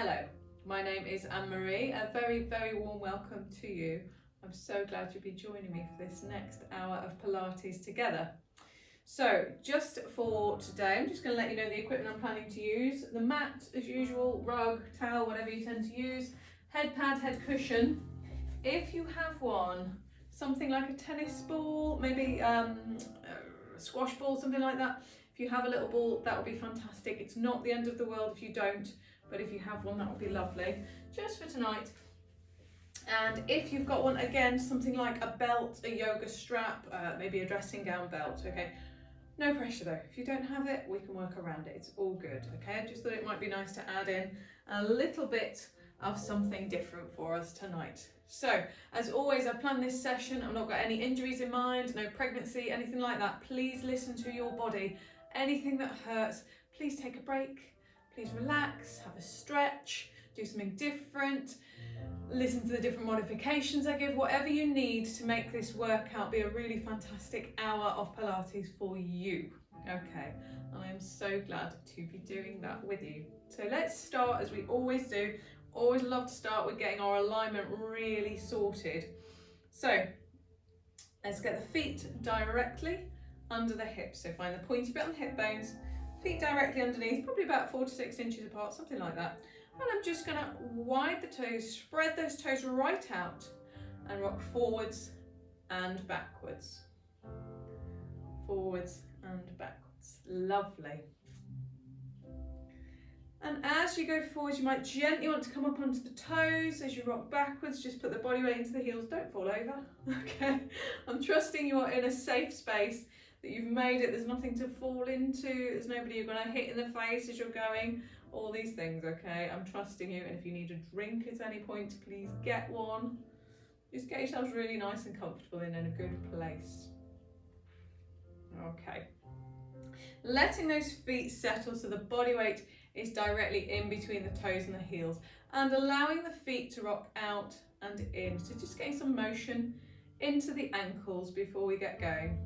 Hello, my name is Anne-Marie. A very, very warm welcome to you. I'm so glad you'll be joining me for this next hour of Pilates together. So just for today, I'm just going to let you know the equipment I'm planning to use. The mat, as usual, rug, towel, whatever you tend to use. Head pad, head cushion. If you have one, something like a tennis ball, maybe a squash ball, something like that. If you have a little ball, that would be fantastic. It's not the end of the world if you don't, but if you have one, that would be lovely, just for tonight. And if you've got one, again, something like a belt, a yoga strap, maybe a dressing gown belt, okay? No pressure though. If you don't have it, we can work around it. It's all good, okay? I just thought it might be nice to add in a little bit of something different for us tonight. So, as always, I've planned this session. I've not got any injuries in mind, no pregnancy, anything like that. Please listen to your body. Anything that hurts, please take a break. Please relax, have a stretch, do something different. Listen to the different modifications I give, whatever you need to make this workout be a really fantastic hour of Pilates for you. Okay, and I am so glad to be doing that with you. So let's start as we always do. Always love to start with getting our alignment really sorted. So let's get the feet directly under the hips. So find the pointy bit on the hip bones, feet directly underneath, probably about 4 to 6 inches apart, something like that. And I'm just going to wide the toes, spread those toes right out and rock forwards and backwards. Forwards and backwards. Lovely. And as you go forwards, you might gently want to come up onto the toes. As you rock backwards, just put the body weight into the heels. Don't fall over, okay? I'm trusting you're in a safe space, that you've made it. There's nothing to fall into. There's nobody you're going to hit in the face as you're going. All these things, okay? I'm trusting you. And if you need a drink at any point, please get one. Just get yourselves really nice and comfortable and in a good place. Okay. Letting those feet settle so the body weight is directly in between the toes and the heels, and allowing the feet to rock out and in. So just getting some motion into the ankles before we get going.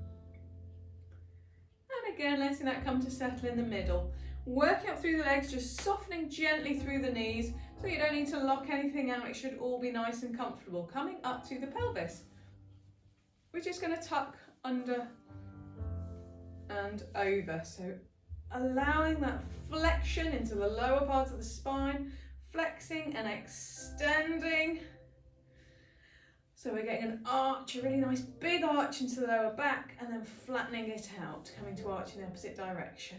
And again, letting that come to settle in the middle. Working up through the legs, just softening gently through the knees, so you don't need to lock anything out. It should all be nice and comfortable. Coming up to the pelvis. We're just going to tuck under and over. So allowing that flexion into the lower part of the spine, flexing and extending. So we're getting an arch, a really nice big arch into the lower back, and then flattening it out, coming to arch in the opposite direction.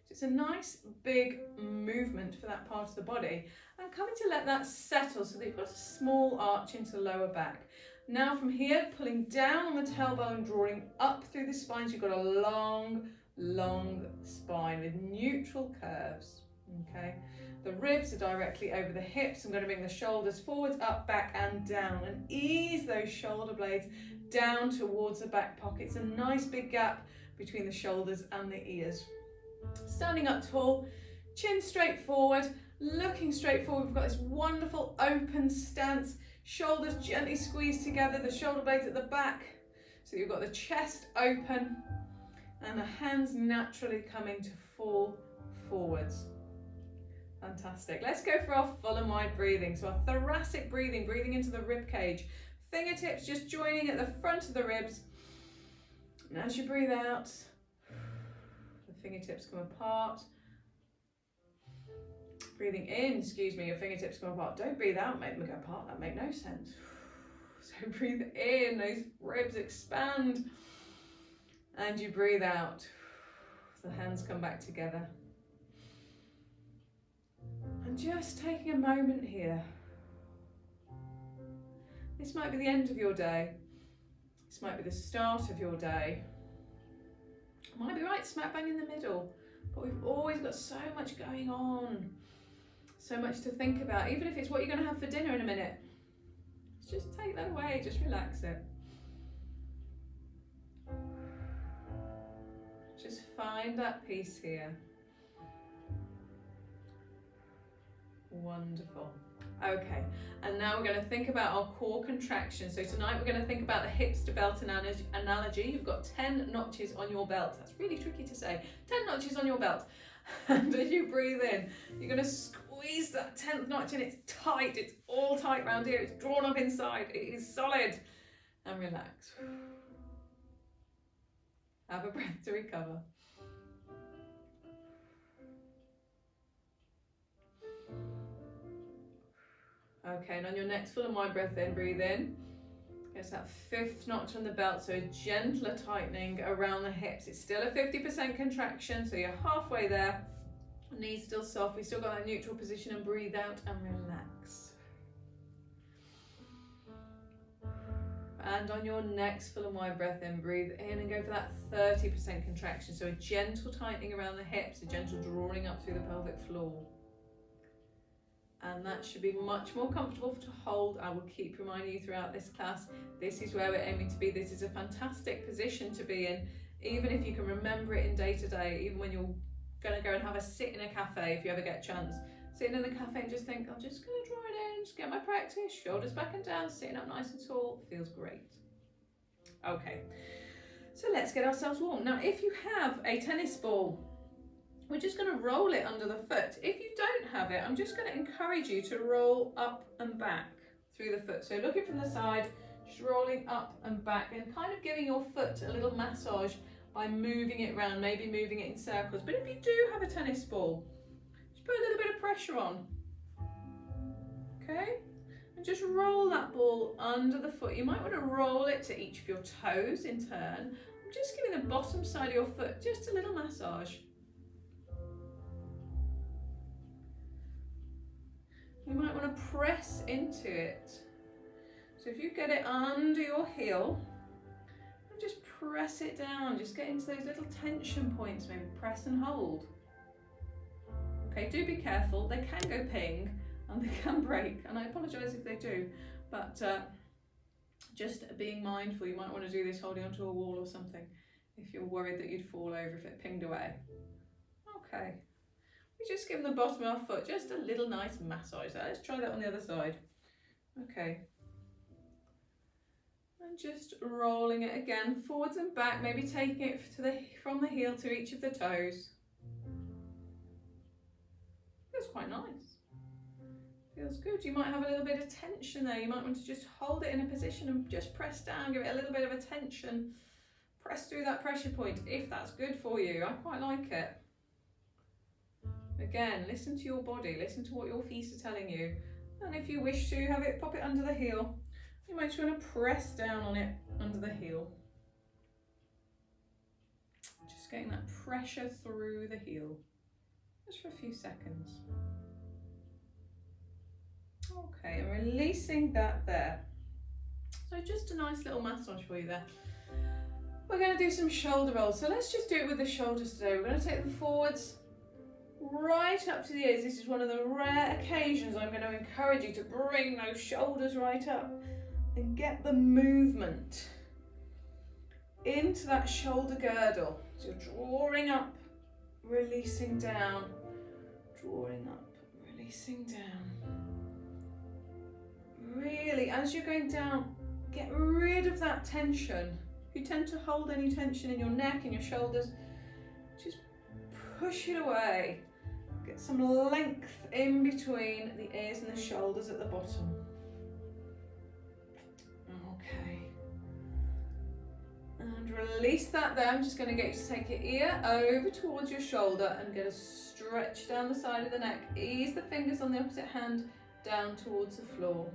So it's a nice big movement for that part of the body, and coming to let that settle so that you've got a small arch into the lower back. Now from here, pulling down on the tailbone, drawing up through the spine, so you've got a long spine with neutral curves, okay? The ribs are directly over the hips. I'm going to bring the shoulders forwards, up, back and down, and ease those shoulder blades down towards the back pockets. A nice big gap between the shoulders and the ears. Standing up tall, chin straight forward, looking straight forward. We've got this wonderful open stance, shoulders gently squeezed together, the shoulder blades at the back, so you've got the chest open and the hands naturally coming to fall forwards. Fantastic. Let's go for our full and wide breathing. So our thoracic breathing, breathing into the rib cage. Fingertips just joining at the front of the ribs. And as you breathe out, the fingertips come apart. Breathing in, your fingertips come apart. Don't breathe out, make them go apart. That makes no sense. So breathe in, those ribs expand. And you breathe out. The hands come back together. And just taking a moment here. This might be the end of your day. This might be the start of your day. It might be right smack bang in the middle. But we've always got so much going on. So much to think about. Even if it's what you're going to have for dinner in a minute. Just take that away. Just relax it. Just find that peace here. Wonderful. Okay, and now we're going to think about our core contraction. So tonight we're going to think about the hips to belt analogy. You've got 10 notches on your belt. That's really tricky to say. 10 notches on your belt. And as you breathe in, you're going to squeeze to that 10th notch and it's tight. It's all tight round here. It's drawn up inside. It is solid. And relax. Have a breath to recover. Okay, and on your next full and wide breath in, breathe in. It's that 5th notch on the belt, so a gentler tightening around the hips. It's still a 50% contraction, so you're halfway there. Knees still soft, we still got that neutral position, and breathe out and relax. And on your next full and wide breath in, breathe in and go for that 30% contraction, so a gentle tightening around the hips, a gentle drawing up through the pelvic floor. And that should be much more comfortable to hold. I will keep reminding you throughout this class, this is where we're aiming to be. This is a fantastic position to be in, even if you can remember it in day to day, even when you're going to go and have a sit in a cafe, if you ever get a chance. Sitting in the cafe and just think, I'm just going to draw it in, just get my practice, shoulders back and down, sitting up nice and tall, feels great. Okay, so let's get ourselves warm. Now, if you have a tennis ball, we're just going to roll it under the foot. If you don't have it, I'm just going to encourage you to roll up and back through the foot. So looking from the side, just rolling up and back and kind of giving your foot a little massage by moving it around, maybe moving it in circles. But if you do have a tennis ball, just put a little bit of pressure on. Okay? And just roll that ball under the foot. You might want to roll it to each of your toes in turn. I'm just giving the bottom side of your foot just a little massage. You might want to press into it. So if you get it under your heel, and just press it down, just get into those little tension points, maybe press and hold. Okay, do be careful, they can go ping and they can break, and I apologise if they do, but just being mindful, you might want to do this holding onto a wall or something if you're worried that you'd fall over if it pinged away. Okay. Just give the bottom of our foot just a little nice massage there. Let's try that on the other side. Okay. And just rolling it again, forwards and back, maybe taking it from the heel to each of the toes. Feels quite nice. Feels good. You might have a little bit of tension there. You might want to just hold it in a position and just press down, give it a little bit of a tension. Press through that pressure point if that's good for you. I quite like it. Again, listen to your body, listen to what your feet are telling you. And if you wish to, have it, pop it under the heel. You might just want to press down on it under the heel. Just getting that pressure through the heel, just for a few seconds. Okay, and releasing that there. So just a nice little massage for you there. We're going to do some shoulder rolls. So let's just do it with the shoulders today. We're going to take them forwards, right up to the ears. This is one of the rare occasions I'm going to encourage you to bring those shoulders right up and get the movement into that shoulder girdle. So you're drawing up, releasing down, drawing up, releasing down. Really, as you're going down, get rid of that tension. If you tend to hold any tension in your neck and your shoulders, just push it away. Get some length in between the ears and the shoulders at the bottom. Okay. And release that there. I'm just going to get you to take your ear over towards your shoulder and get a stretch down the side of the neck. Ease the fingers on the opposite hand down towards the floor.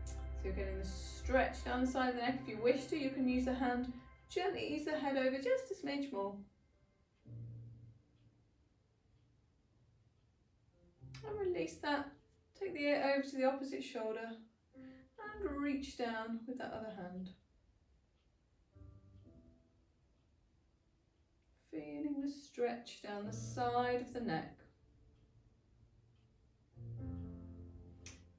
So you're getting the stretch down the side of the neck. If you wish to, you can use the hand, gently ease the head over just a smidge more. And release that. Take the ear over to the opposite shoulder and reach down with that other hand. Feeling the stretch down the side of the neck.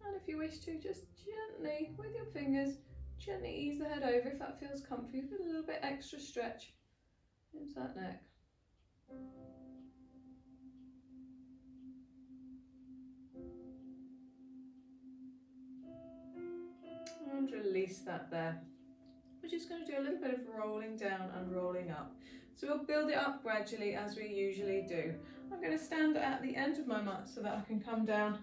And if you wish to, just gently, with your fingers, gently ease the head over if that feels comfy. Put a little bit extra stretch into that neck. And release that there. We're just going to do a little bit of rolling down and rolling up. So we'll build it up gradually as we usually do. I'm going to stand at the end of my mat so that I can come down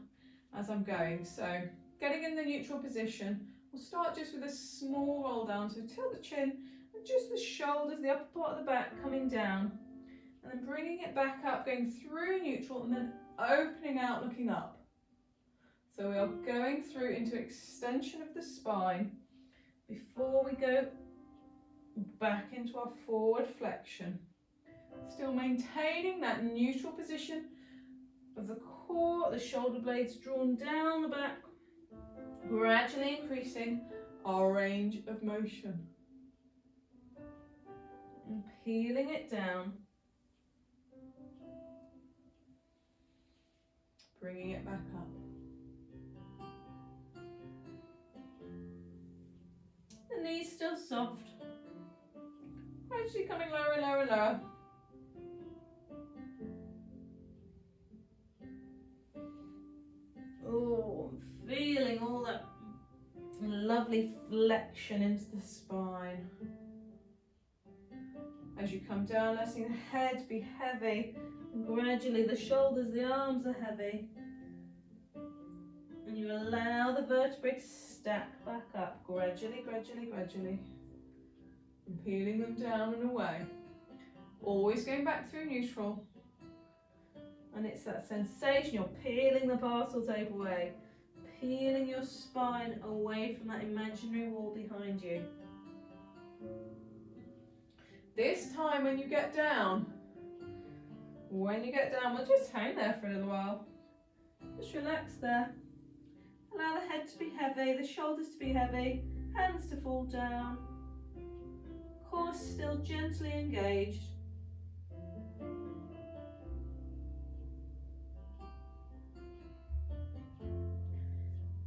as I'm going. So getting in the neutral position, we'll start just with a small roll down. So tilt the chin and just the shoulders, the upper part of the back coming down. And then bringing it back up, going through neutral and then opening out, looking up. So we are going through into extension of the spine before we go back into our forward flexion. Still maintaining that neutral position of the core, the shoulder blades drawn down the back, gradually increasing our range of motion. And peeling it down. Bringing it back up. The knees still soft. Gradually coming lower, lower, lower. Oh, feeling all that lovely flexion into the spine. As you come down, letting the head be heavy. And gradually the shoulders, the arms are heavy. And you allow the vertebrae to stack back up gradually, gradually, gradually. And peeling them down and away. Always going back through neutral. And it's that sensation, you're peeling the parcel tape away. Peeling your spine away from that imaginary wall behind you. This time when you get down, we'll just hang there for a little while. Just relax there. Allow the head to be heavy, the shoulders to be heavy, hands to fall down. Core still gently engaged.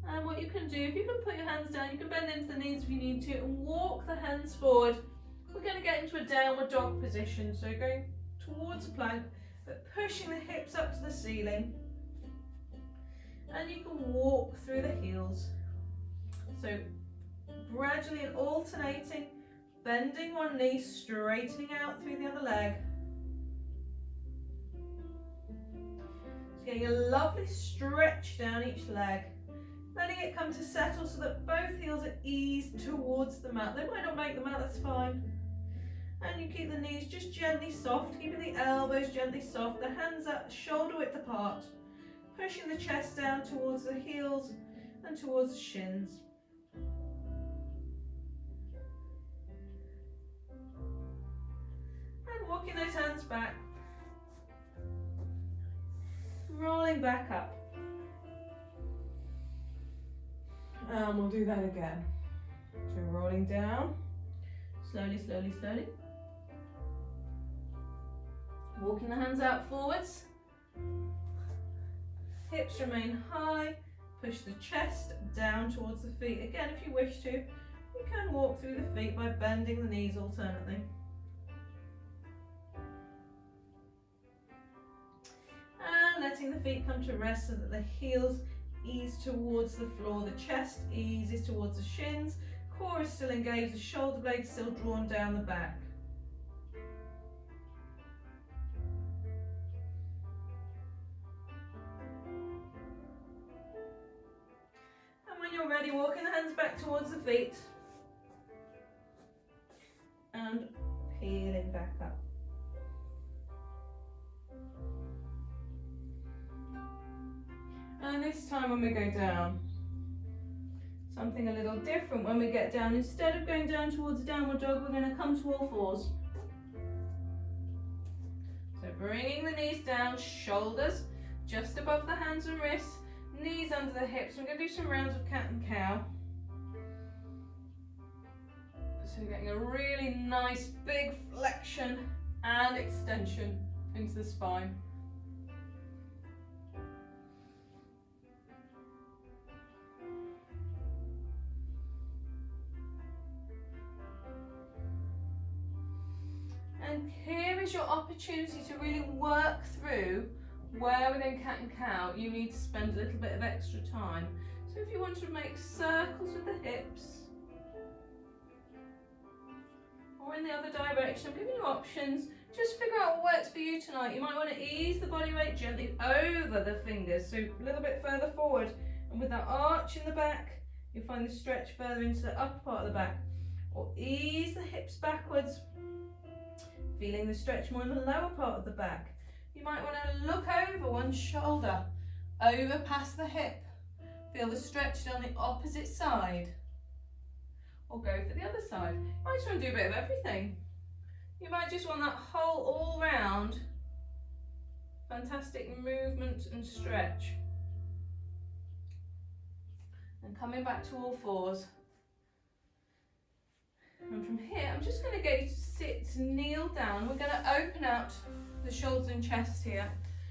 And what you can do, if you can put your hands down, you can bend into the knees if you need to, and walk the hands forward. We're going to get into a downward dog position, so going towards a plank, but pushing the hips up to the ceiling. And you can walk through the heels. So gradually and alternating, bending one knee, straightening out through the other leg. So getting a lovely stretch down each leg. Letting it come to settle so that both heels are eased towards the mat. They might not make the mat, that's fine. And you keep the knees just gently soft, keeping the elbows gently soft, the hands up, shoulder width apart. Pushing the chest down towards the heels and towards the shins. And walking those hands back. Rolling back up. And we'll do that again. So rolling down. Slowly, slowly, slowly. Walking the hands out forwards. Hips remain high. Push the chest down towards the feet. Again, if you wish to, you can walk through the feet by bending the knees alternately. And letting the feet come to rest so that the heels ease towards the floor. The chest eases towards the shins. Core is still engaged. The shoulder blades still drawn down the back. When you're ready, walking the hands back towards the feet and peeling back up. And this time when we go down, something a little different. When we get down, instead of going down towards a downward dog, we're going to come to all fours. So bringing the knees down, shoulders just above the hands and wrists. Knees under the hips. We're going to do some rounds of cat and cow. So you're getting a really nice big flexion and extension into the spine. And here is your opportunity to really work through where within cat and cow you need to spend a little bit of extra time. So if you want to make circles with the hips or in the other direction, I'm giving you options. just figure out what works for you tonight. You might want to ease the body weight gently over the fingers, so a little bit further forward. And with that arch in the back, you'll find the stretch further into the upper part of the back. Or ease the hips backwards, feeling the stretch more in the lower part of the back. You might want to look over one shoulder, over past the hip. Feel the stretch down the opposite side. Or go for the other side. You might just want to do a bit of everything. You might just want that whole all round fantastic movement and stretch. And coming back to all fours. And from here, I'm just going to get you to sit, kneel down. We're going to open out the shoulders and chest here.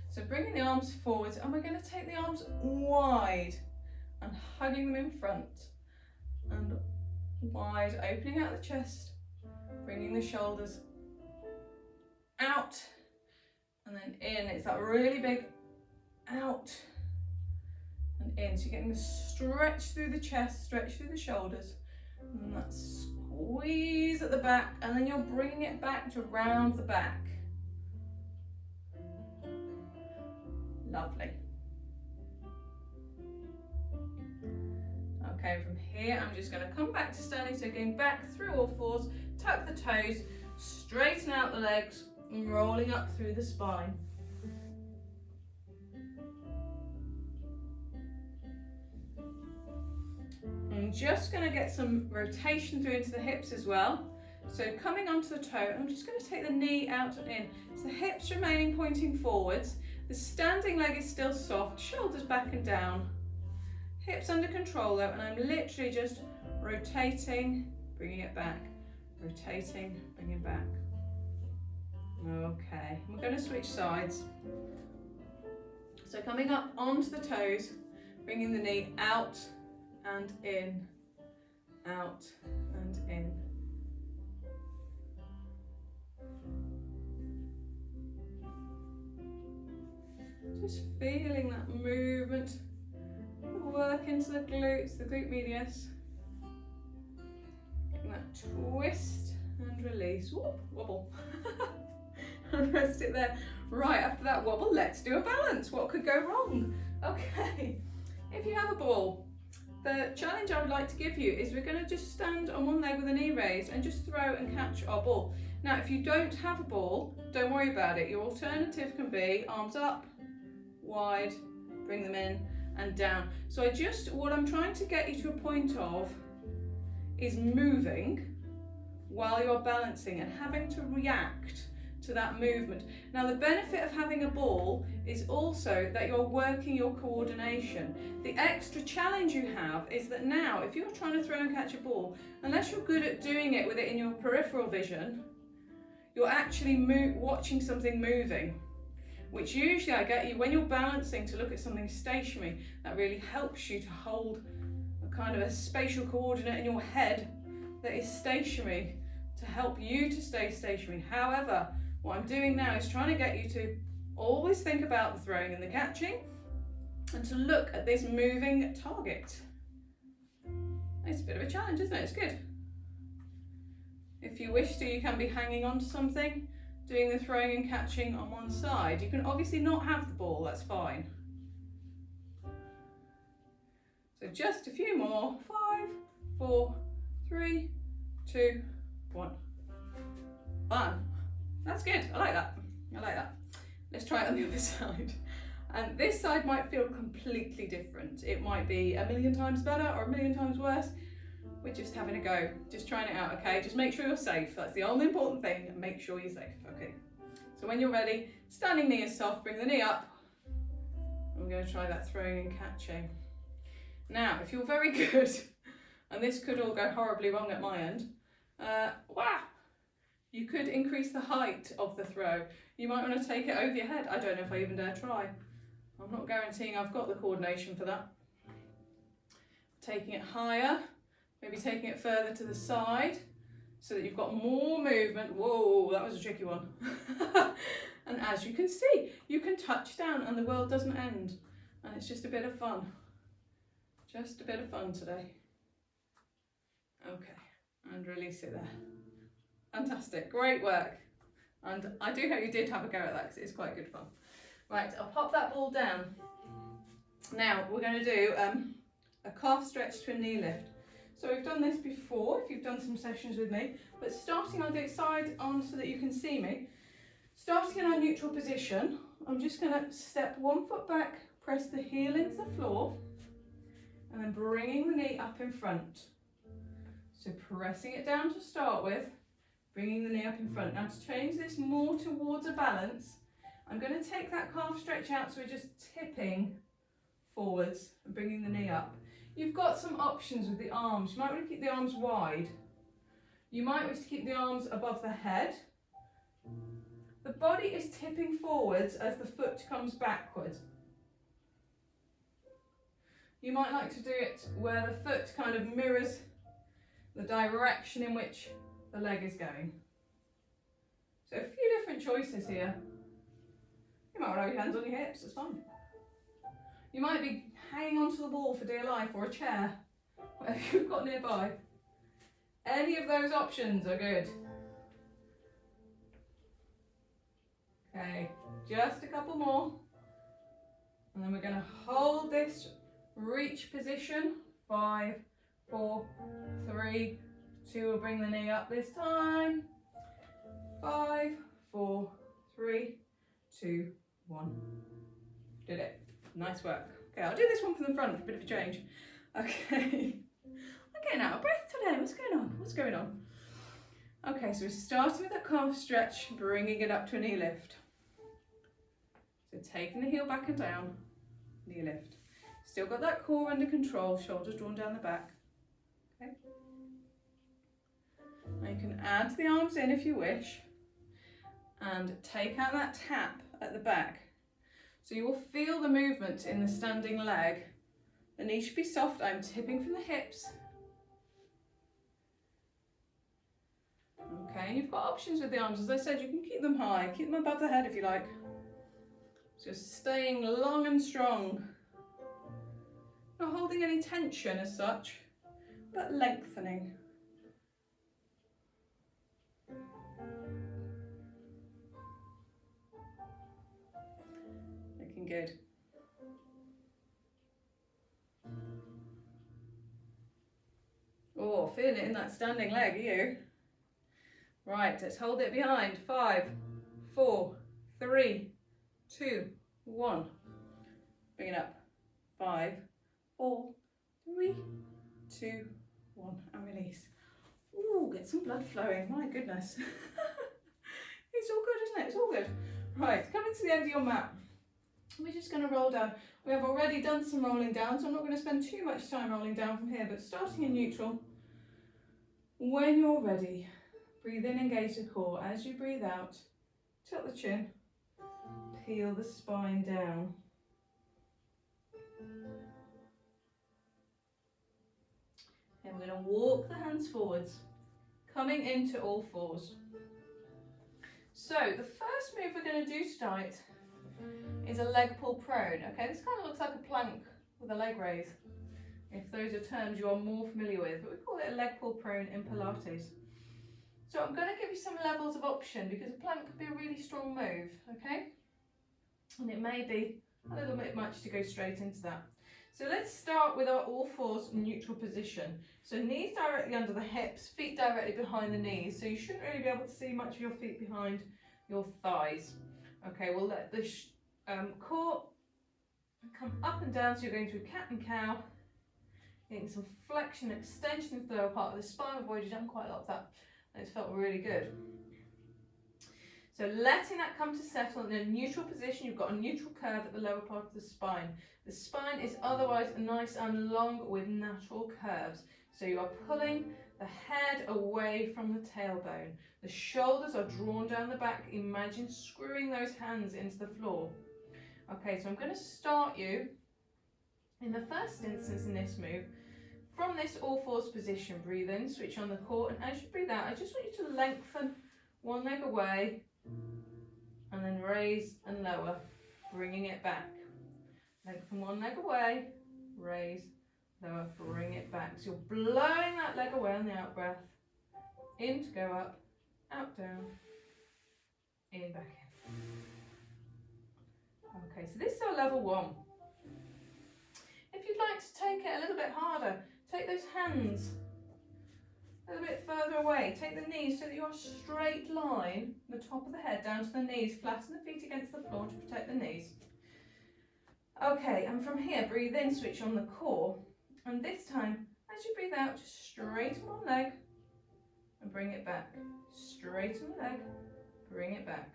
So bringing the arms forwards, and we're going to take the arms wide and hugging them in front. And wide, opening out the chest, bringing the shoulders out and then in. It's that really big out and in. So you're getting the stretch through the chest, stretch through the shoulders, and then that squeeze at the back, and then you're bringing it back to round the back. Lovely. Okay, from here I'm just going to come back to standing, so going back through all fours, tuck the toes, straighten out the legs, and rolling up through the spine. I'm just going to get some rotation through into the hips as well. So coming onto the toe, I'm just going to take the knee out and in. So the hips remaining pointing forwards, the standing leg is still soft, shoulders back and down. Hips under control though, and I'm literally just rotating, bringing it back, rotating, bringing it back. Okay, we're going to switch sides. So coming up onto the toes, bringing the knee out and in, out and in. Just feeling that movement. Work into the glutes, the glute medius. Getting that twist and release. Whoop, wobble. And rest it there. Right, after that wobble, let's do a balance. What could go wrong? Okay, if you have a ball, the challenge I would like to give you is we're going to just stand on one leg with a knee raised and just throw and catch our ball. Now, if you don't have a ball, don't worry about it. Your alternative can be arms up, wide, bring them in, and down. So what I'm trying to get you to a point of is moving while you're balancing and having to react to that movement. Now the benefit of having a ball is also that you're working your coordination. The extra challenge you have is that now if you're trying to throw and catch a ball, unless you're good at doing it with it in your peripheral vision, you're actually watching something moving. Which usually I get you when you're balancing to look at something stationary. That really helps you to hold a kind of a spatial coordinate in your head that is stationary to help you to stay stationary. However, what I'm doing now is trying to get you to always think about the throwing and the catching and to look at this moving target. It's a bit of a challenge, isn't it? It's good. If you wish to, you can be hanging on to something, doing the throwing and catching on one side. You can obviously not have the ball, that's fine. So just a few more. 5, 4, 3, 2, 1. Fun. That's good, I like that. I like that. Let's try it on the other side. And this side might feel completely different. It might be a million times better or a million times worse. We're just having a go, just trying it out, okay? Just make sure you're safe. That's the only important thing, make sure you're safe, okay? So when you're ready, standing knee is soft, bring the knee up. I'm going to try that throwing and catching. Now, if you're very good, and this could all go horribly wrong at my end, wow, you could increase the height of the throw. You might want to take it over your head. I don't know if I even dare try. I'm not guaranteeing I've got the coordination for that. Taking it higher. Maybe taking it further to the side so that you've got more movement. Whoa, that was a tricky one. And as you can see, you can touch down and the world doesn't end. And it's just a bit of fun. Just a bit of fun today. Okay, and release it there. Fantastic, great work. And I do hope you did have a go at that because it's quite good fun. Right, I'll pop that ball down. Now we're going to do a calf stretch to a knee lift. So we've done this before if you've done some sessions with me, but starting, I'll do it side on so that you can see me. Starting in our neutral position, I'm just going to step 1 foot back, press the heel into the floor, and then bringing the knee up in front. So pressing it down to start with, bringing the knee up in front. Now to change this more towards a balance, I'm going to take that calf stretch out so we're just tipping forwards and bringing the knee up. You've got some options with the arms. You might want to keep the arms wide. You might wish to keep the arms above the head. The body is tipping forwards as the foot comes backwards. You might like to do it where the foot kind of mirrors the direction in which the leg is going. So a few different choices here. You might want to have your hands on your hips, it's fun. You might be hanging onto the wall for dear life, or a chair, whatever you've got nearby. Any of those options are good. Okay, just a couple more. And then we're going to hold this reach position. 5, 4, 3, 2, we'll bring the knee up this time. 5, 4, 3, 2, 1. Did it. Nice work. Okay, I'll do this one from the front for a bit of a change. Okay. I'm getting out of breath today. What's going on? What's going on? Okay, so we're starting with that calf stretch, bringing it up to a knee lift. So taking the heel back and down, knee lift. Still got that core under control, shoulders drawn down the back. Okay. Now you can add the arms in if you wish and take out that tap at the back. So you will feel the movement in the standing leg. The knee should be soft. I'm tipping from the hips. Okay, and you've got options with the arms. As I said, you can keep them high, keep them above the head if you like. Just staying long and strong. Not holding any tension as such, but lengthening. Looking good. Oh, feeling it in that standing leg, are you? Right, let's hold it behind. 5, 4, 3, 2, 1. Bring it up. 5, 4, 3, 2, 1, and release. Ooh, get some blood flowing. My goodness. It's all good, isn't it? It's all good. Right, coming to the end of your mat. We're just going to roll down. We have already done some rolling down, so I'm not going to spend too much time rolling down from here, but starting in neutral. When you're ready, breathe in, engage the core. As you breathe out, tilt the chin, peel the spine down. And we're going to walk the hands forwards, coming into all fours. So the first move we're going to do tonight is a leg pull prone. Okay, this kind of looks like a plank with a leg raise, if those are terms you are more familiar with, but we call it a leg pull prone in Pilates. So I'm going to give you some levels of option because a plank could be a really strong move, okay? And it may be a little bit much to go straight into that. So let's start with our all fours neutral position. So knees directly under the hips, feet directly behind the knees. So you shouldn't really be able to see much of your feet behind your thighs. Okay, we'll let the core come up and down. So you're going through cat and cow, getting some flexion, extension of the lower part of the spine. I've already done quite a lot of that, and it's felt really good. So letting that come to settle in a neutral position. You've got a neutral curve at the lower part of the spine. The spine is otherwise nice and long with natural curves. So you are pulling the head away from the tailbone. The shoulders are drawn down the back. Imagine screwing those hands into the floor. Okay, so I'm going to start you in the first instance in this move from this all fours position. Breathe in, switch on the core, and as you breathe out, I just want you to lengthen one leg away and then raise and lower, bringing it back. Lengthen one leg away, raise, lower, bring it back. So you're blowing that leg away on the out breath. In to go up, out, down. in, back in. Okay, so this is our level 1. If you'd like to take it a little bit harder, take those hands a little bit further away. Take the knees so that you're a straight line, the top of the head down to the knees. Flatten the feet against the floor to protect the knees. Okay, and from here, breathe in, switch on the core. And this time, as you breathe out, just straighten one leg and bring it back. Straighten the leg, bring it back.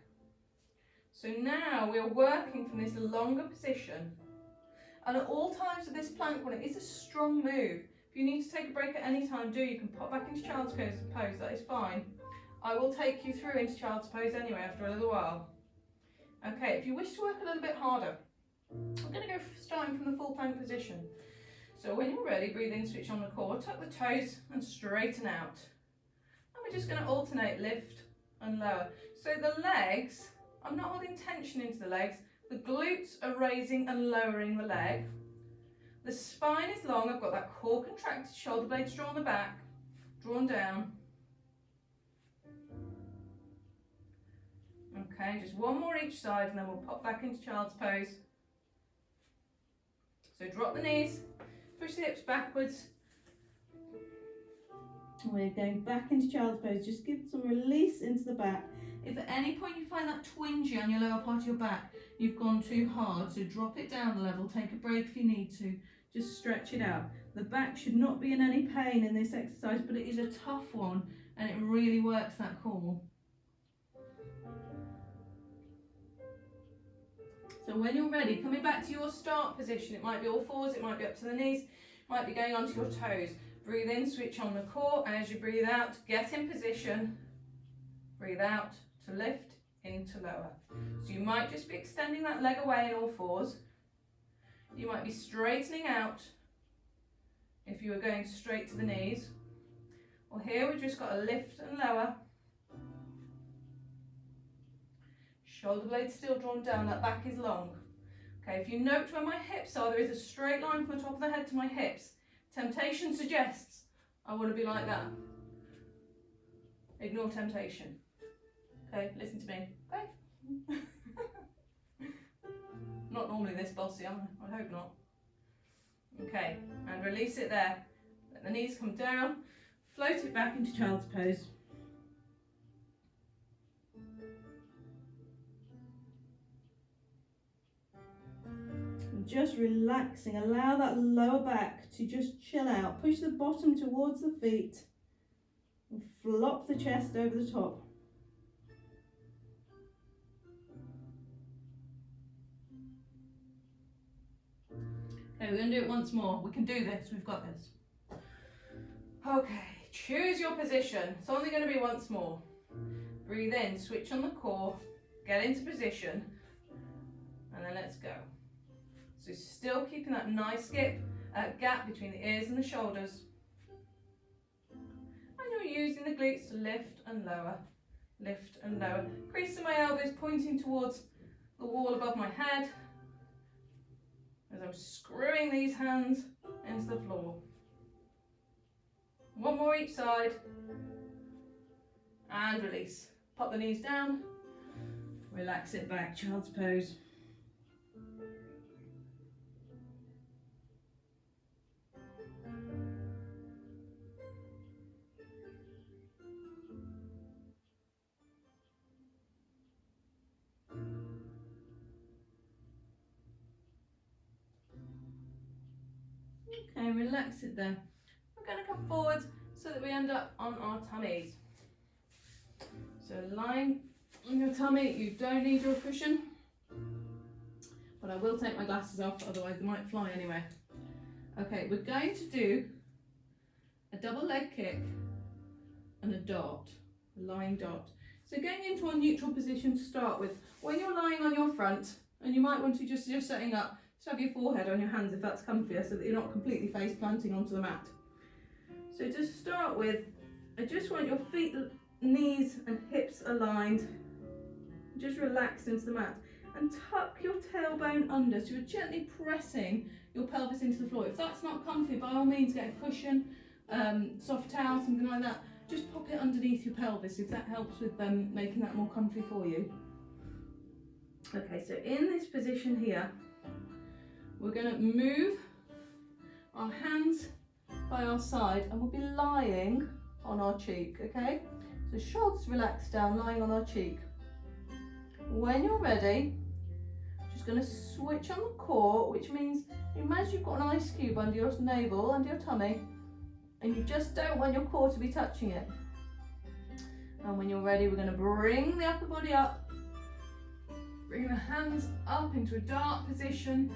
So now we're working from this longer position. And at all times of this plank one, it is a strong move. If you need to take a break at any time, do. You can pop back into child's pose, that is fine. I will take you through into child's pose anyway after a little while. Okay, if you wish to work a little bit harder, I'm going to go starting from the full plank position. So when you're ready, breathe in, switch on the core, tuck the toes and straighten out. And we're just going to alternate lift and lower. So the legs, I'm not holding tension into the legs. The glutes are raising and lowering the leg. The spine is long. I've got that core contracted, shoulder blades drawn the back, drawn down. Okay, just one more each side and then we'll pop back into child's pose. So drop the knees, push the hips backwards. We're going back into child's pose. Just give some release into the back. If at any point you find that twingy on your lower part of your back, you've gone too hard, so drop it down a level, take a break if you need to, just stretch it out. The back should not be in any pain in this exercise, but it is a tough one and it really works that core. So when you're ready, coming back to your start position, it might be all fours, it might be up to the knees, it might be going onto your toes. Breathe in, switch on the core. As you breathe out, get in position. Breathe out to lift, in to lower. So you might just be extending that leg away in all fours. You might be straightening out if you were going straight to the knees. Or here we've just got to lift and lower. Shoulder blades still drawn down, that back is long. Okay, if you note where my hips are, there is a straight line from the top of the head to my hips. Temptation suggests I want to be like that. Ignore temptation. Okay, listen to me. Okay. Not normally this bossy, am I? I hope not. Okay, and release it there. Let the knees come down. Float it back into child's pose. Just relaxing, allow that lower back to just chill out. Push the bottom towards the feet and flop the chest over the top. Okay, we're going to do it once more. We can do this, we've got this. Okay, choose your position. It's only going to be once more. Breathe in, switch on the core, get into position, and then let's go. So still keeping that nice gap between the ears and the shoulders. And you're using the glutes to lift and lower, lift and lower. Creasing my elbows, pointing towards the wall above my head as I'm screwing these hands into the floor. One more each side. And release. Pop the knees down. Relax it back, child's pose. Okay, relax it there. We're going to come forwards so that we end up on our tummies. So lying on your tummy, you don't need your cushion, but I will take my glasses off, otherwise they might fly anyway. Okay, we're going to do a double leg kick and a dot, a lying dot. So going into our neutral position to start with, when you're lying on your front, and you might want to just setting up, just have your forehead on your hands if that's comfier so that you're not completely face planting onto the mat. So to start with, I just want your feet, knees and hips aligned. Just relax into the mat and tuck your tailbone under, so you're gently pressing your pelvis into the floor. If that's not comfy, by all means get a cushion, soft towel, something like that. Just pop it underneath your pelvis if that helps with making that more comfy for you. Okay, so in this position here, we're going to move our hands by our side and we'll be lying on our cheek, okay? So shoulders relaxed down, lying on our cheek. When you're ready, just going to switch on the core, which means imagine you've got an ice cube under your navel, under your tummy, and you just don't want your core to be touching it. And when you're ready, we're going to bring the upper body up, bring the hands up into a dark position,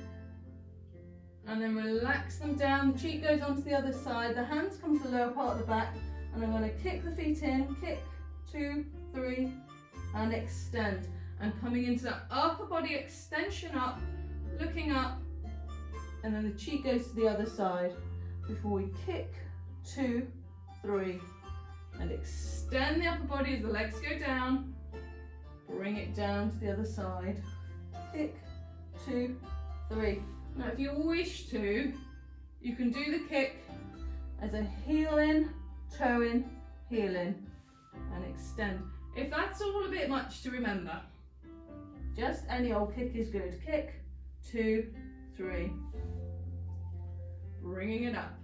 and then relax them down. The cheek goes onto the other side, the hands come to the lower part of the back, and I'm going to kick the feet in, kick, 2, 3, and extend. And coming into that upper body extension up, looking up, and then the cheek goes to the other side before we kick, 2, 3, and extend the upper body as the legs go down. Bring it down to the other side. Kick, 2, 3. Now if you wish to, you can do the kick as a heel in, toe in, heel in, and extend. If that's all a bit much to remember, just any old kick is good. Kick, 2, 3. Bringing it up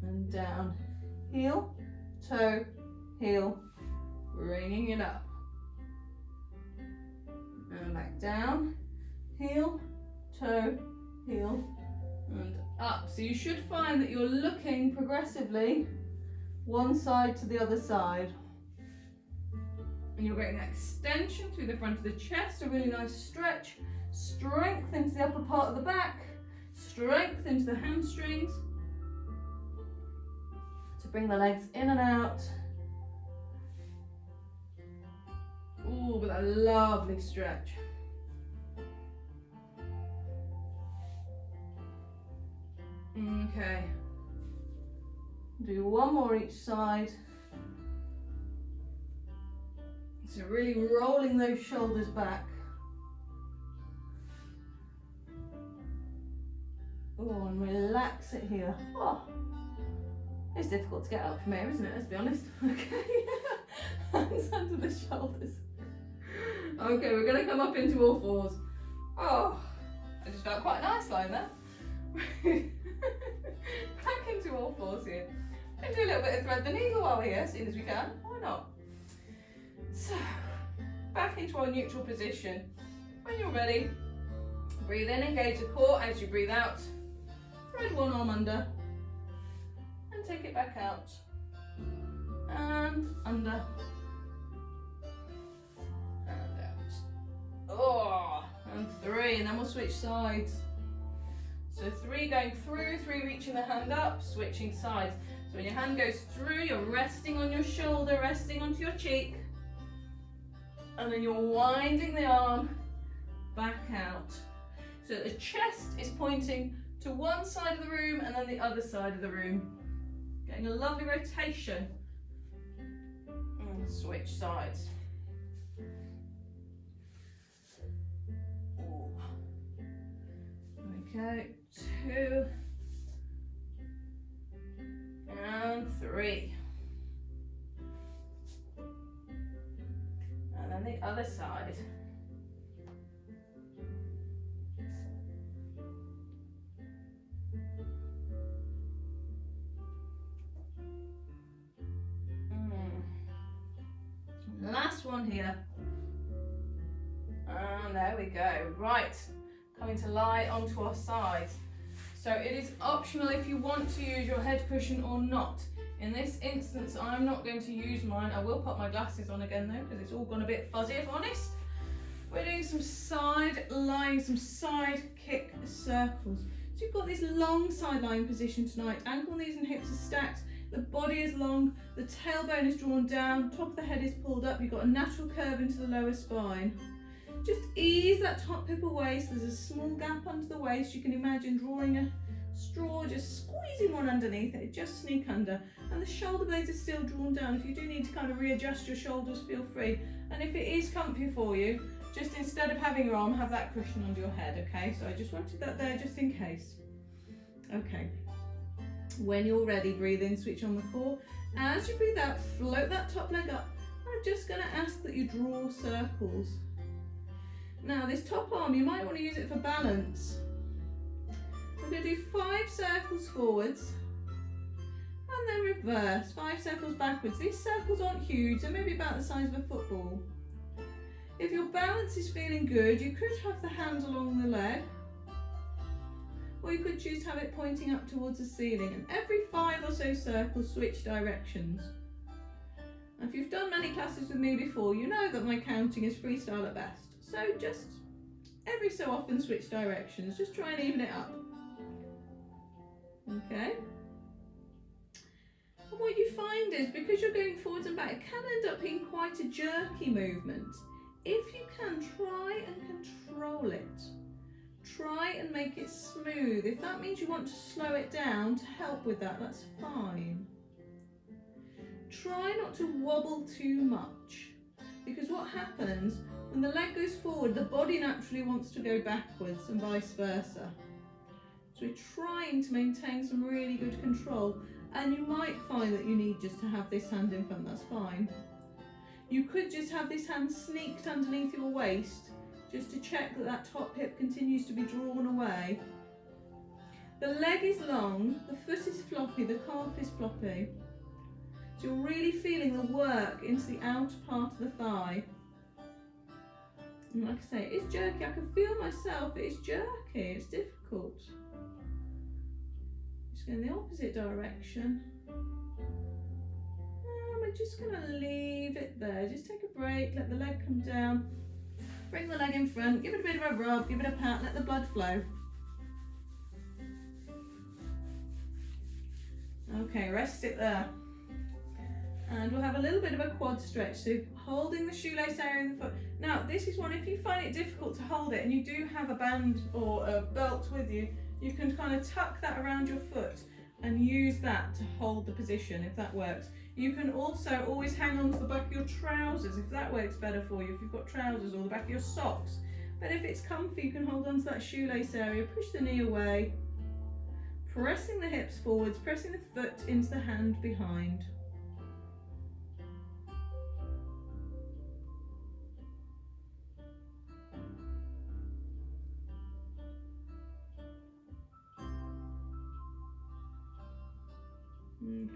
and down. Heel, toe, heel, bringing it up. And back down. Heel, toe, heel, and up. So you should find that you're looking progressively one side to the other side. And you're getting that extension through the front of the chest, a really nice stretch, strength into the upper part of the back, strength into the hamstrings, to bring the legs in and out. Ooh, with a lovely stretch. Okay. Do one more each side. So really rolling those shoulders back. Oh, and relax it here. Oh, it's difficult to get up from here, isn't it? Let's be honest. Okay, hands under the shoulders. Okay, we're going to come up into all fours. Oh, I just felt quite nice lying there. Back into all fours here. And do a little bit of thread the needle while we're here, as soon as we can. Why not? So, back into our neutral position. When you're ready, breathe in, engage the core. As you breathe out, thread one arm under and take it back out and under and out. Oh, and 3, and then we'll switch sides. So 3 going through, 3 reaching the hand up, switching sides. So when your hand goes through, you're resting on your shoulder, resting onto your cheek, and then you're winding the arm back out. So the chest is pointing to one side of the room and then the other side of the room. Getting a lovely rotation. And switch sides. Okay, 2 and 3. And then the other side. Last one here. And there we go. Right, coming to lie onto our sides. So it is optional if you want to use your head cushion or not. In this instance, I'm not going to use mine. I will put my glasses on again though, because it's all gone a bit fuzzy if I'm honest. We're doing some side lying, some side kick circles. So you've got this long side lying position tonight. Ankle, knees and hips are stacked. The body is long, the tailbone is drawn down, top of the head is pulled up. You've got a natural curve into the lower spine. Just ease that top hip away, so there's a small gap under the waist. You can imagine drawing a straw, just squeezing one underneath it, just sneak under. And the shoulder blades are still drawn down. If you do need to kind of readjust your shoulders, feel free. And if it is comfy for you, just instead of having your arm, have that cushion under your head, okay? So I just wanted that there just in case. Okay. When you're ready, breathe in, switch on the core. As you breathe out, float that top leg up. I'm just going to ask that you draw circles. Now this top arm, you might want to use it for balance. We're going to do 5 circles forwards and then reverse, 5 circles backwards. These circles aren't huge, they're maybe about the size of a football. If your balance is feeling good, you could have the hand along the leg, or you could choose to have it pointing up towards the ceiling, and every 5 or so circles switch directions. If you've done many classes with me before, you know that my counting is freestyle at best, so just every so often switch directions, just try and even it up. Okay? And what you find is, because you're going forwards and back, it can end up being quite a jerky movement. If you can, try and control it. Try and make it smooth. If that means you want to slow it down to help with that, that's fine. Try not to wobble too much, because what happens when the leg goes forward, the body naturally wants to go backwards and vice versa. So we're trying to maintain some really good control, and you might find that you need just to have this hand in front, that's fine. You could just have this hand sneaked underneath your waist, just to check that that top hip continues to be drawn away. The leg is long, the foot is floppy, the calf is floppy. So you're really feeling the work into the outer part of the thigh. And like I say, it's jerky. I can feel myself, it's jerky, it's difficult. Just go in the opposite direction. And we're just going to leave it there. Just take a break, let the leg come down. Bring the leg in front, give it a bit of a rub, give it a pat, let the blood flow. Okay, rest it there. And we'll have a little bit of a quad stretch, so holding the shoelace area in the foot. Now, this is one, if you find it difficult to hold it and you do have a band or a belt with you, you can kind of tuck that around your foot and use that to hold the position, if that works. You can also always hang on to the back of your trousers, if that works better for you, if you've got trousers, or the back of your socks. But if it's comfy, you can hold on to that shoelace area, push the knee away, pressing the hips forwards, pressing the foot into the hand behind.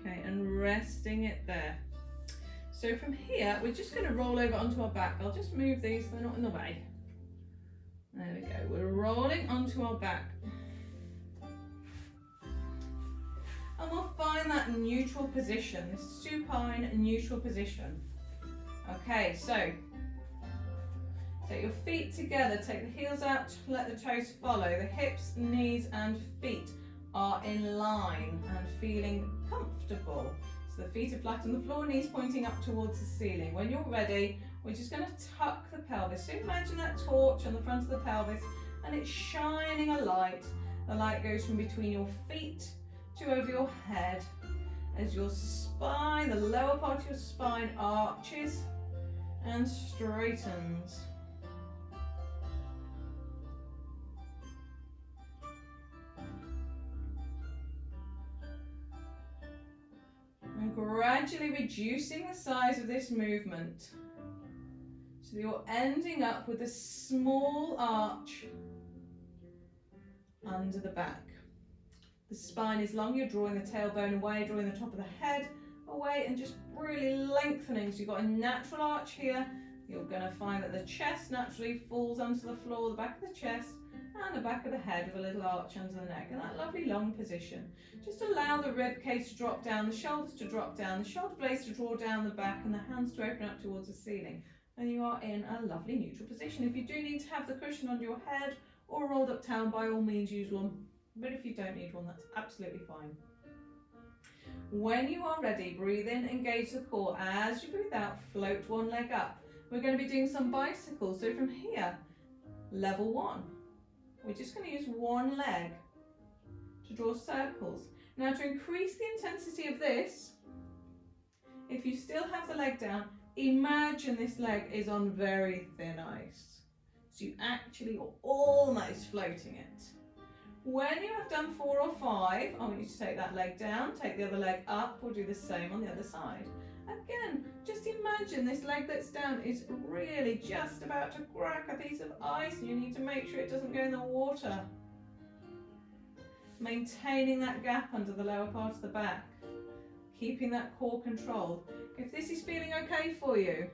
Okay, and resting it there. So from here, we're just going to roll over onto our back. I'll just move these so they're not in the way. There we go. We're rolling onto our back. And we'll find that neutral position, this supine neutral position. Okay, so take your feet together, take the heels out, let the toes follow. The hips, knees and feet are in line and feeling comfortable. So the feet are flat on the floor, knees pointing up towards the ceiling. When you're ready, we're just going to tuck the pelvis. So imagine that torch on the front of the pelvis and it's shining a light. The light goes from between your feet to over your head as your spine, the lower part of your spine, arches and straightens. And gradually reducing the size of this movement so that you're ending up with a small arch under the back. The spine is long, you're drawing the tailbone away, drawing the top of the head away and just really lengthening. So you've got a natural arch here. You're going to find that the chest naturally falls onto the floor, the back of the chest and the back of the head with a little arch under the neck, and that lovely long position. Just allow the rib cage to drop down, the shoulders to drop down, the shoulder blades to draw down the back and the hands to open up towards the ceiling. And you are in a lovely neutral position. If you do need to have the cushion under your head or a rolled up towel, by all means use one. But if you don't need one, that's absolutely fine. When you are ready, breathe in, engage the core. As you breathe out, float one leg up. We're going to be doing some bicycles. So from here, level 1. We're just going to use one leg to draw circles. Now to increase the intensity of this, if you still have the leg down, imagine this leg is on very thin ice. So you actually are almost floating it. When you have done 4 or 5, I want you to take that leg down, take the other leg up, or do the same on the other side. Again, just imagine this leg that's down is really just about to crack a piece of ice and you need to make sure it doesn't go in the water. Maintaining that gap under the lower part of the back, keeping that core controlled. If this is feeling okay for you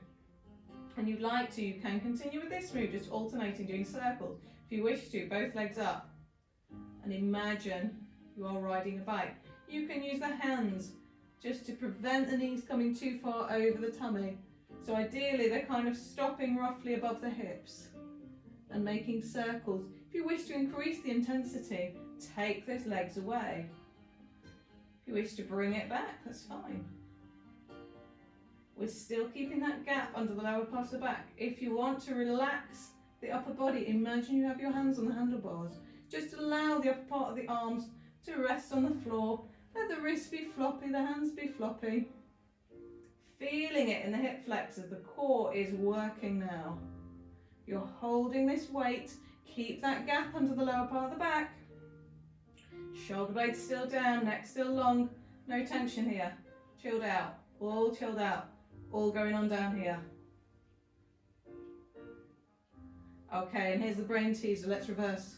and you'd like to, you can continue with this move, just alternating, doing circles. If you wish to, both legs up, and imagine you are riding a bike. You can use the hands just to prevent the knees coming too far over the tummy. So ideally they're kind of stopping roughly above the hips and making circles. If you wish to increase the intensity, take those legs away. If you wish to bring it back, that's fine. We're still keeping that gap under the lower part of the back. If you want to relax the upper body, imagine you have your hands on the handlebars. Just allow the upper part of the arms to rest on the floor. Let the wrists be floppy, the hands be floppy. Feeling it in the hip flexors, the core is working now. You're holding this weight, keep that gap under the lower part of the back. Shoulder blades still down, neck still long, no tension here. Chilled out, all chilled out, all going on down here. Okay, and here's the brain teaser, let's reverse.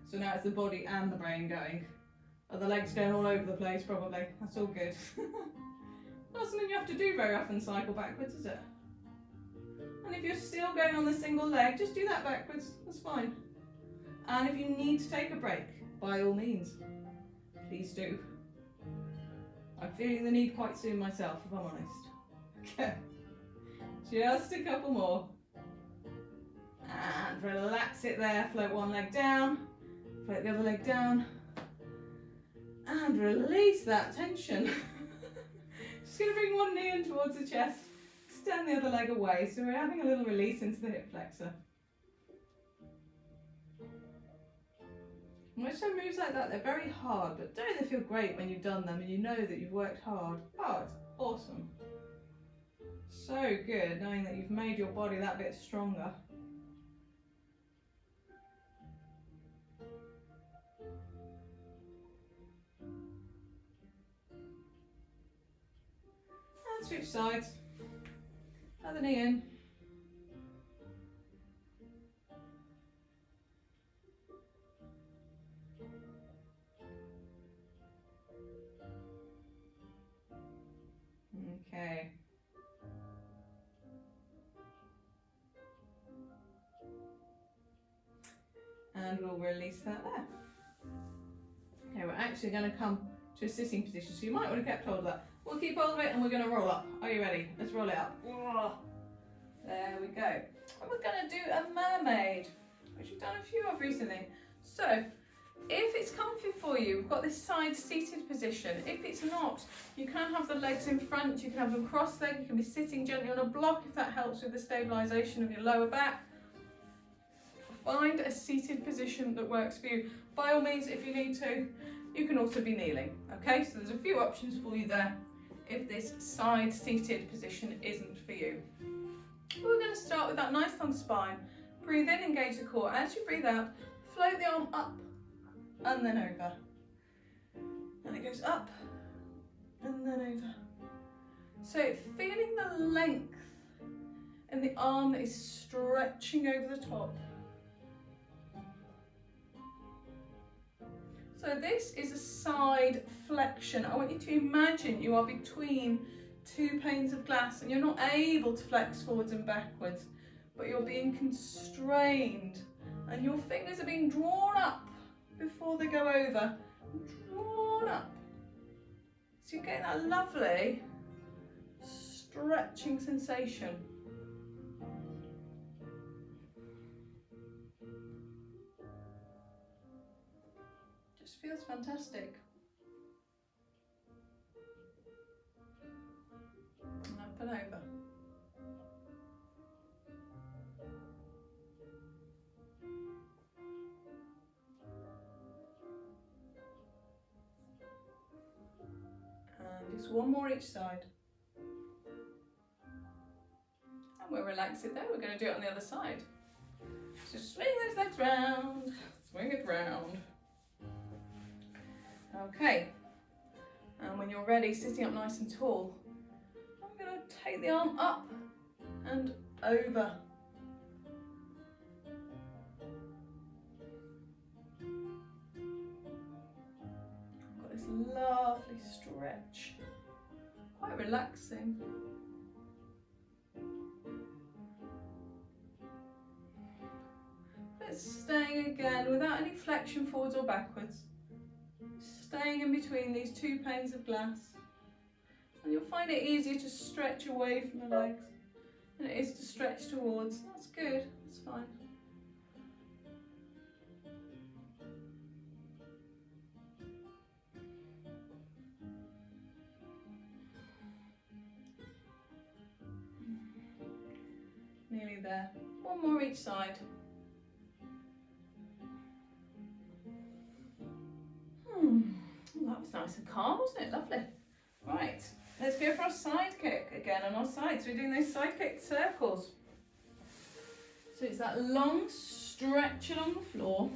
So now it's the body and the brain going. Are the legs going all over the place probably? That's all good. Not something you have to do very often, cycle backwards, is it? And if you're still going on the single leg, just do that backwards, that's fine. And if you need to take a break, by all means, please do. I'm feeling the need quite soon myself, if I'm honest. Okay, just a couple more. And relax it there, float one leg down. Float the other leg down and release that tension. Just going to bring one knee in towards the chest, extend the other leg away, so we're having a little release into the hip flexor. Most of moves like that, they're very hard, but don't they feel great when you've done them and you know that you've worked hard? Oh, it's awesome. So good knowing that you've made your body that bit stronger. Switch sides, other knee in. Okay. And we'll release that there. Okay, we're actually going to come to a sitting position, so you might want to keep hold of that. We'll keep hold of it and we're going to roll up. Are you ready? Let's roll it up. There we go. And we're going to do a mermaid, which we've done a few of recently. So, if it's comfy for you, we've got this side seated position. If it's not, you can have the legs in front, you can have them cross-legged, you can be sitting gently on a block if that helps with the stabilisation of your lower back. Find a seated position that works for you. By all means, if you need to, you can also be kneeling. Okay, so there's a few options for you there if this side seated position isn't for you. We're going to start with that nice long spine. Breathe in, engage the core. As you breathe out, float the arm up and then over. And it goes up and then over. So feeling the length in the arm that is stretching over the top. So this is a side flexion. I want you to imagine you are between two panes of glass and you're not able to flex forwards and backwards, but you're being constrained and your fingers are being drawn up before they go over. Drawn up. So you're getting that lovely stretching sensation. Feels fantastic. And up and over. And just one more each side. And we'll relax it there. We're going to do it on the other side. So swing those legs round, swing it round. Okay, And when you're ready, sitting up nice and tall, I'm going to take the arm up and over. I've got this lovely stretch, quite relaxing. But staying again without any flexion forwards or backwards. Staying in between these two panes of glass. And you'll find it easier to stretch away from the legs than it is to stretch towards. That's good, that's fine. Nearly there. One more each side. That was nice and calm, wasn't it? Lovely. Right, let's go for our side kick again on our sides. We're doing those side kick circles. So it's that long stretch along the floor.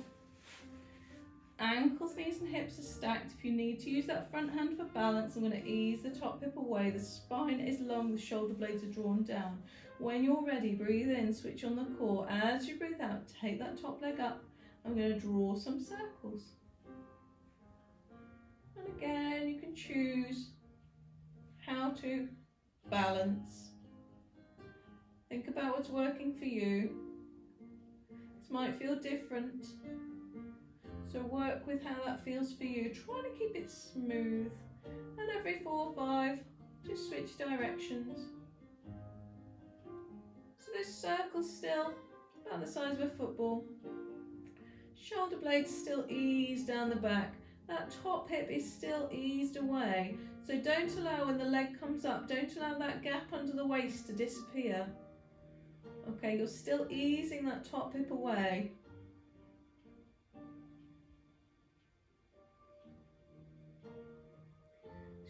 Ankles, knees and hips are stacked. If you need to use that front hand for balance, I'm going to ease the top hip away. The spine is long, the shoulder blades are drawn down. When you're ready, breathe in, switch on the core. As you breathe out, take that top leg up. I'm going to draw some circles. And again, you can choose how to balance. Think about what's working for you. This might feel different, so work with how that feels for you. Try to keep it smooth. And every 4 or 5, just switch directions. So this circle's still about the size of a football. Shoulder blades still ease down the back. That top hip is still eased away. So don't allow, when the leg comes up, don't allow that gap under the waist to disappear. Okay, you're still easing that top hip away.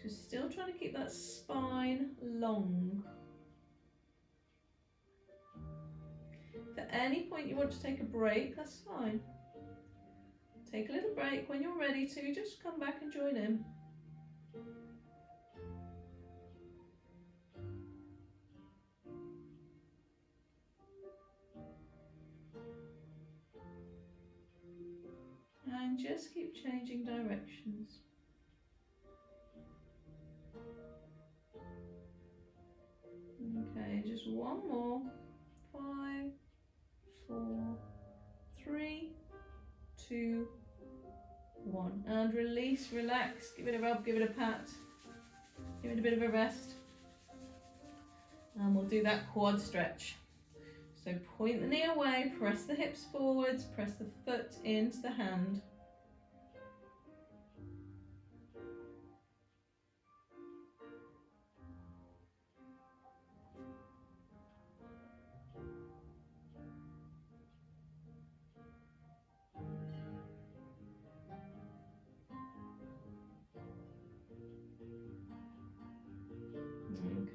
So still trying to keep that spine long. If at any point you want to take a break, that's fine. Take a little break. When you're ready to, just come back and join in. And just keep changing directions. Okay, just one more. 5, 4, 3, 2, 1. And release, relax, give it a rub, give it a pat, give it a bit of a rest. And we'll do that quad stretch. So point the knee away, press the hips forwards, press the foot into the hand.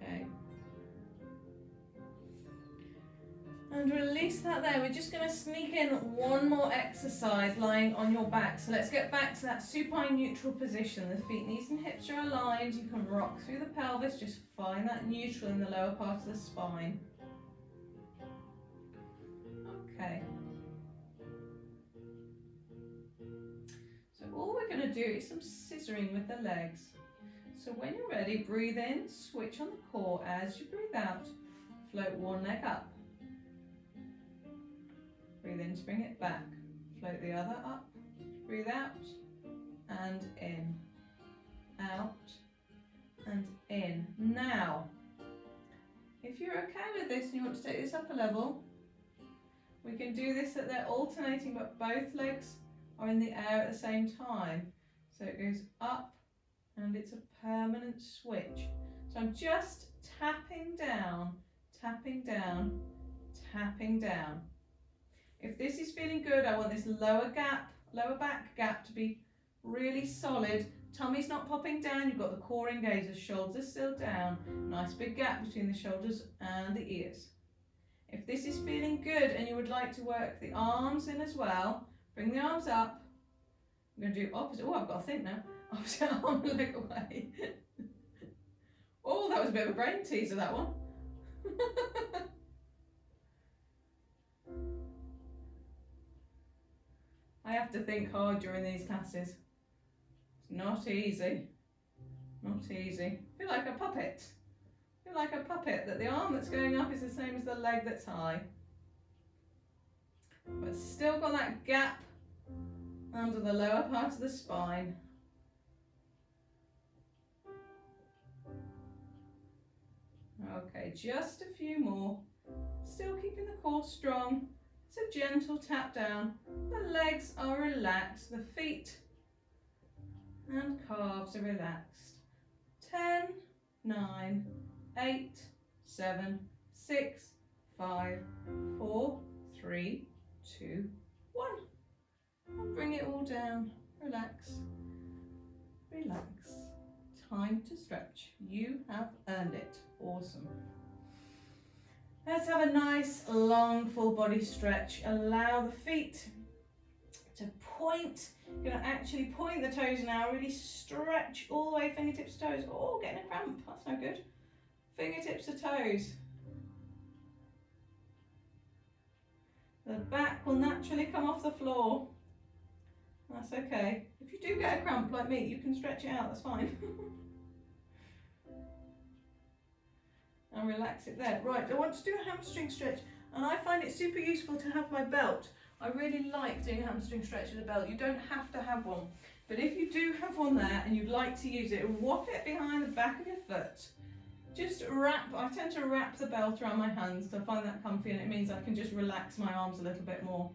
Okay. And release that there. We're just going to sneak in one more exercise lying on your back. So let's get back to that supine neutral position. The feet, knees and hips are aligned. You can rock through the pelvis. Just find that neutral in the lower part of the spine. Okay. So all we're going to do is some scissoring with the legs. So when you're ready, breathe in, switch on the core. As you breathe out, float one leg up. Breathe in to bring it back. Float the other up. Breathe out and in. Out and in. Now, if you're okay with this and you want to take this up a level, we can do this so that they're alternating, but both legs are in the air at the same time. So it goes up and it's a permanent switch. So I'm just tapping down, tapping down, tapping down. If this is feeling good, I want this lower back gap to be really solid. Tummy's not popping down, you've got the core engaged, the shoulders are still down. Nice big gap between the shoulders and the ears. If this is feeling good and you would like to work the arms in as well, bring the arms up. I'm going to do opposite. Oh, I've got to think now. Opposite arm and leg away. Oh, that was a bit of a brain teaser, that one. I have to think hard during these classes. It's not easy. Not easy. I feel like a puppet. I feel like a puppet, that the arm that's going up is the same as the leg that's high. But still got that gap under the lower part of the spine. Okay, just a few more. Still keeping the core strong. It's a gentle tap down. The legs are relaxed. The feet and calves are relaxed. 10, 9, 8, 7, 6, 5, 4, 3, 2, 1. And bring it all down. Relax. Relax. Time to stretch. You have earned it. Awesome. Let's have a nice long full body stretch. Allow the feet to point. You're going to actually point the toes now. Really stretch all the way, fingertips to toes. Oh, getting a cramp. That's no good. Fingertips to toes. The back will naturally come off the floor. That's okay. If you do get a cramp like me, you can stretch it out. That's fine. And relax it there. Right, I want to do a hamstring stretch, and I find it super useful to have my belt. I really like doing a hamstring stretch with a belt. You don't have to have one, but if you do have one there and you'd like to use it, whop it behind the back of your foot. Just wrap, I tend to wrap the belt around my hands because I find that comfy, and it means I can just relax my arms a little bit more.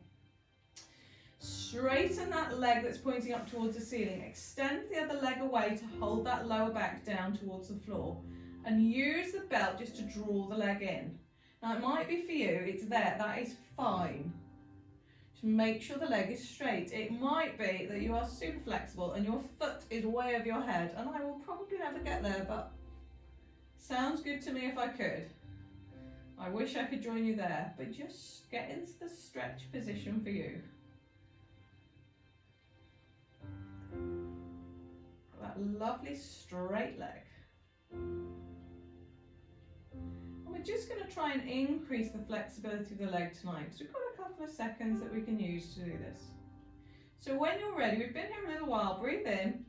Straighten that leg that's pointing up towards the ceiling. Extend the other leg away to hold that lower back down towards the floor. And use the belt just to draw the leg in. Now it might be for you, it's there, that is fine. Just make sure the leg is straight. It might be that you are super flexible and your foot is way over your head, and I will probably never get there, but sounds good to me if I could. I wish I could join you there, but just get into the stretch position for you. That lovely straight leg. We're just going to try and increase the flexibility of the leg tonight because we've got a couple of seconds that we can use to do this. So when you're ready, we've been here a little while, breathe in,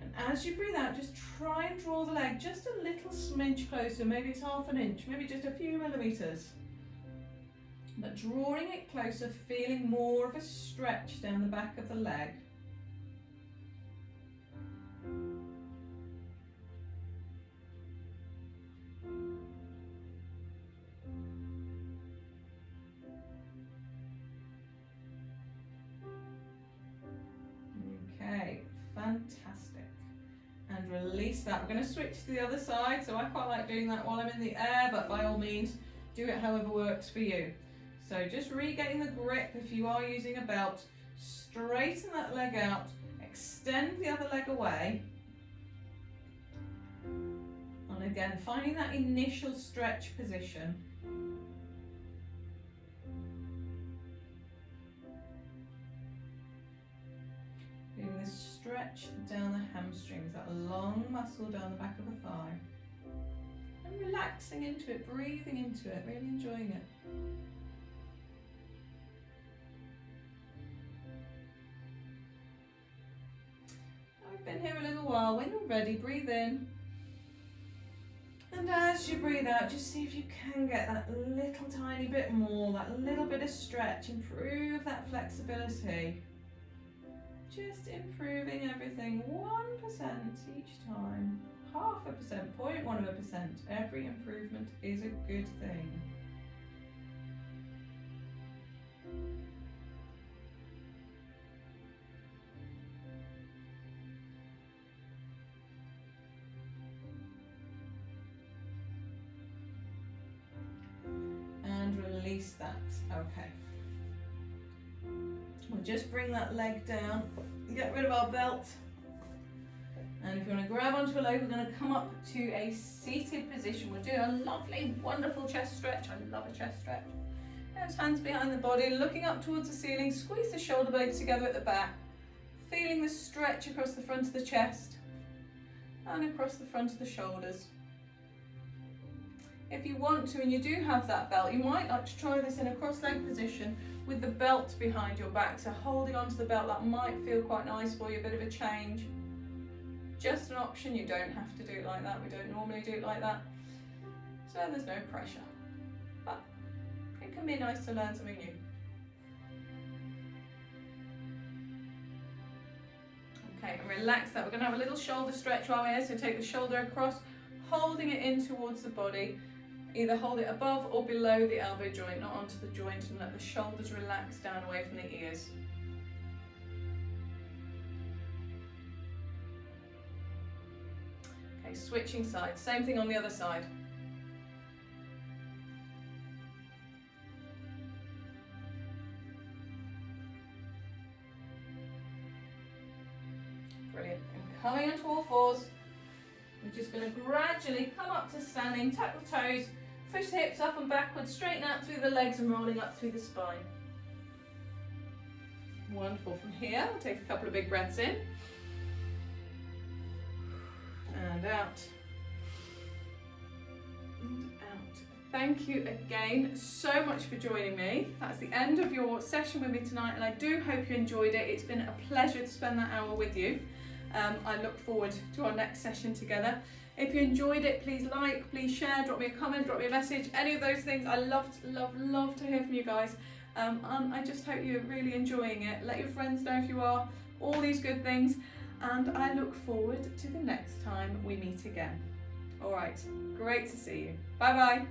and as you breathe out, just try and draw the leg just a little smidge closer. Maybe it's half an inch, maybe just a few millimeters, but drawing it closer, feeling more of a stretch down the back of the leg. Okay, fantastic. And release that. We're going to switch to the other side, so I quite like doing that while I'm in the air, but by all means, do it however works for you. So just regaining the grip if you are using a belt, straighten that leg out, extend the other leg away, and again, finding that initial stretch position. Feeling the stretch down the hamstrings, that long muscle down the back of the thigh. And relaxing into it, breathing into it, really enjoying it. I've been here a little while. When you're ready, breathe in. And as you breathe out, just see if you can get that little tiny bit more, that little bit of stretch, improve that flexibility. Just improving everything 1% each time. 0.5%, 0.1%. Every improvement is a good thing. And release that. Okay. We'll just bring that leg down, get rid of our belt, and if you want to grab onto a leg, we're going to come up to a seated position. We'll do a lovely, wonderful chest stretch. I love a chest stretch. Those hands behind the body, looking up towards the ceiling, squeeze the shoulder blades together at the back, Feeling the stretch across the front of the chest and across the front of the shoulders. If you want to, and you do have that belt, you might like to try this in a cross-leg position with the belt behind your back. So holding onto the belt, that might feel quite nice for you, a bit of a change. Just an option, you don't have to do it like that. We don't normally do it like that. So there's no pressure. But it can be nice to learn something new. Okay, and relax that. We're going to have a little shoulder stretch while we're here. So take the shoulder across, holding it in towards the body. Either hold it above or below the elbow joint, not onto the joint, and let the shoulders relax down away from the ears. Okay, switching sides. Same thing on the other side. Brilliant. And coming onto all fours. We're just going to gradually come up to standing, tuck the toes, push the hips up and backwards, straighten out through the legs and rolling up through the spine. Wonderful. From here, we'll take a couple of big breaths in and out. And out. Thank you again so much for joining me. That's the end of your session with me tonight, and I do hope you enjoyed it. It's been a pleasure to spend that hour with you. I look forward to our next session together. If you enjoyed it, please like, please share, drop me a comment, drop me a message, any of those things. I love to hear from you guys. I just hope you're really enjoying it. Let your friends know if you are, all these good things. And I look forward to the next time we meet again. All right, great to see you. Bye bye.